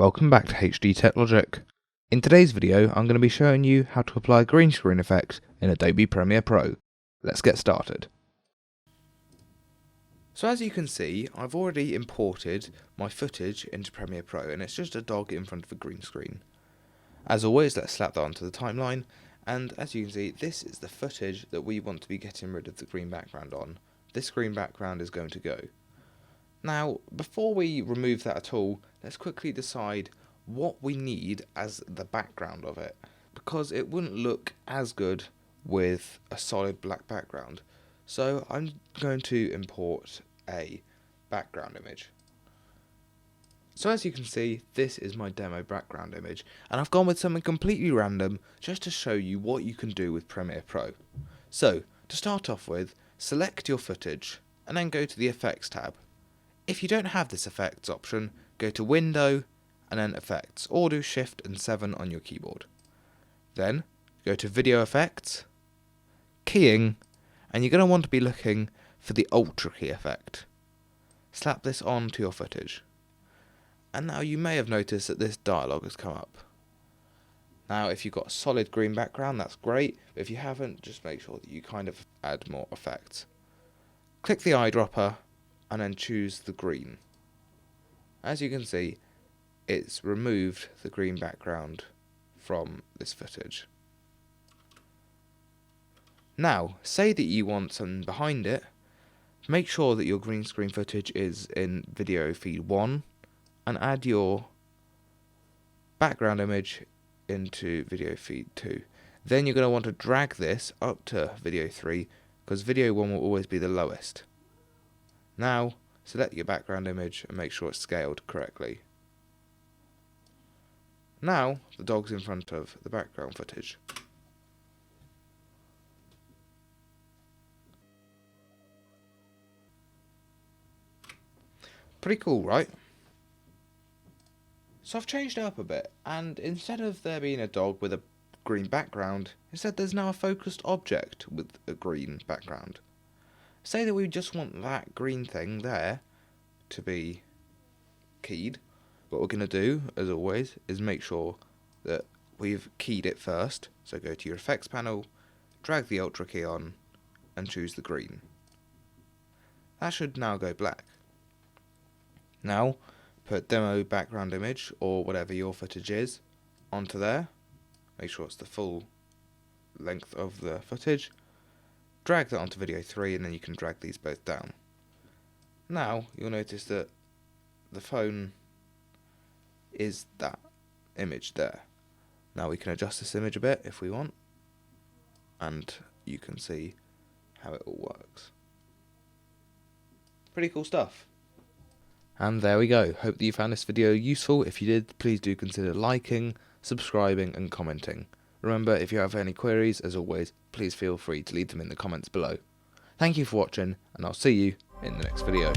Welcome back to HDTechLogic. In today's video, I'm going to be showing you how to apply green screen effects in Adobe Premiere Pro. Let's get started. So as you can see, I've already imported my footage into Premiere Pro and it's just a dog in front of a green screen. As always, let's slap that onto the timeline, and as you can see, this is the footage that we want to be getting rid of the green background on. This green background is going to go. Now, before we remove that at all, let's quickly decide what we need as the background of it, because it wouldn't look as good with a solid black background. So I'm going to import a background image. So as you can see, this is my demo background image, and I've gone with something completely random just to show you what you can do with Premiere Pro. So, to start off with, select your footage, and then go to the Effects tab. If you don't have this effects option, go to Window and then Effects, or do Shift and 7 on your keyboard. Then go to Video Effects, Keying, and you're going to want to be looking for the Ultra Key effect. Slap this onto your footage. And now you may have noticed that this dialog has come up. Now if you've got a solid green background, that's great, but if you haven't, just make sure that you kind of add more effects. Click the eyedropper and then choose the green. As you can see, it's removed the green background from this footage. Now, say that you want something behind it, make sure that your green screen footage is in video feed 1 and add your background image into video feed 2. Then you're going to want to drag this up to video 3 because video 1 will always be the lowest. Now, select your background image and make sure it's scaled correctly. Now, the dog's in front of the background footage. Pretty cool, right? So I've changed it up a bit, and instead of there being a dog with a green background, instead there's now a focused object with a green background. Say that we just want that green thing there to be keyed. What we're going to do, as always, is make sure that we've keyed it first. So go to your effects panel, drag the Ultra key on, and choose the green. That should now go black. Now, put demo background image, or whatever your footage is, onto there. Make sure it's the full length of the footage. Drag that onto video 3 and then you can drag these both down. Now you'll notice that the phone is that image there. Now we can adjust this image a bit if we want, and you can see how it all works. Pretty cool stuff. And there we go. Hope that you found this video useful. If you did, please do consider liking, subscribing and commenting. Remember, if you have any queries, as always, please feel free to leave them in the comments below. Thank you for watching, and I'll see you in the next video.